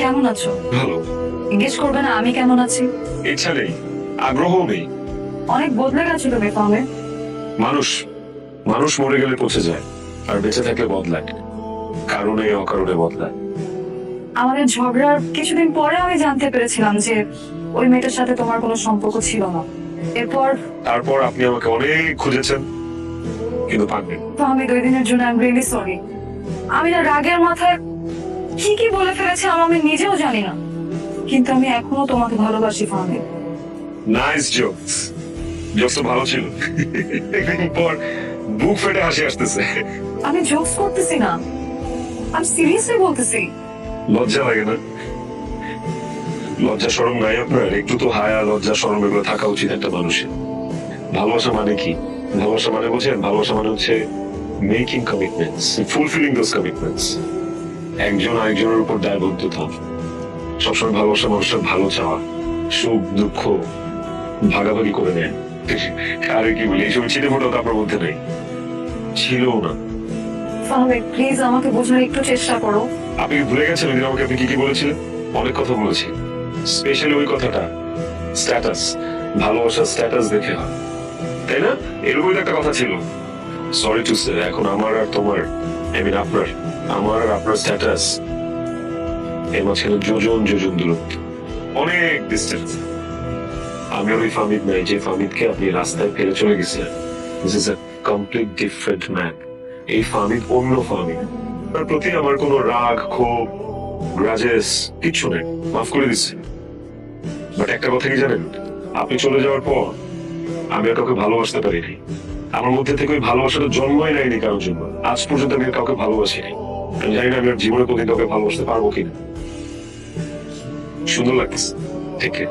কেমন আছো? ভালো। জিজ্ঞেস করবে না আমি কেমন আছি? ইচ্ছা নেই, আগ্রহও নেই। অনেক বদলে গেছো তুমি ফাহমে। মানুষ মানুষ মরে গেলে পচে যায়, আর বেঁচে থাকলে বদলায়। কারণে অকারণে বদলায়। আমাদের ঝগড়ার কিছুদিন পরে আমি জানতে পেরেছিলাম যে ওই মেয়েটার সাথে তোমার কোনো সম্পর্ক ছিল না। তারপর আপনি আমাকে অনেক খুঁজেছেন, কিন্তু পাননি। তো আমি 2 দিনের জন্য আই এম রিয়েলি সরি। আমি না রাগের মাথায় কি কি বলে ফেলেছিলাম আমি নিজেও জানি না, কিন্তু আমি এখনো তোমাকে ভালোবাসি ফাহমে। Nice jokes. জোকস তো ভালো ছিল। একদিন পর বুক ফেটে হাসি আসতেছে। আমি জোকস করতেছি না, আমি সিরিয়াসলি বলতেছি। লজ্জা লাগে না? লজ্জা শরম নাই আপনার? একটু তো হায়া লজ্জা শরম এগুলো থাকা উচিত একটা মানুষের। ভালোবাসা মানে কি? ভালোবাসা মানে বোঝেন? ভালোবাসা মানে হচ্ছে making commitments, fulfilling those commitments. একজন আরেকজনের উপর দায়বদ্ধতা, সবসময় ভালোবাসা মানুষের ভালো চাওয়া, সুখ দুঃখ ভাগাভাগি করে নেয়। আরে কি বলি, এইসব ছিটে ফোটাও তো আপনার মধ্যে নেই, ছিলও না। ফাহমে প্লিজ আমাকে বোঝার একটু চেষ্টা করো। আপনি কি ভুলে গেছেন ওই দিন আমাকে আপনি কি কি বলেছিলেন? অনেক কথা বলেছি, স্পেশালি ওই কথাটা, স্ট্যাটাস। ভালোবাসার স্ট্যাটাস দেখে হয়, তাই না? এরকমই তো একটা কথা ছিল। সরি টু সে, এখন আমার আর তোমার, আই মিন আপনার, আমার আর আপনার স্ট্যাটাস এর মাঝখানে যোজন যোজন দূরত্ব, অনেক ডিস্টেন্স। আমি আর ওই ফামিদ নাই যে ফামিদকে আপনি রাস্তায় ফেলে চলে গেছিলেন। This is a complete different man. এই ফামিদ অন্য ফামিদ। তার প্রতি আমার কোনো রাগ ক্ষোভ গ্রাজেস কিচ্ছু নেই, মাফ করে দিচ্ছি। বাট একটা কথা কি জানেন, আপনি চলে যাওয়ার পর আমি আর কাউকে ভালোবাসতে পারিনি। আমার মধ্যে থেকে ওই ভালোবাসাটা জন্মই নেয়নি কারোর জন্য। আজ পর্যন্ত আমি আর কাউকে ভালোবাসিনি। আমি জানি না আমি আর জীবনে কোনদিন কাউকে ভালোবাসতে পারবো কিনা। সুন্দর লাগতেছে, ঠিক আছে।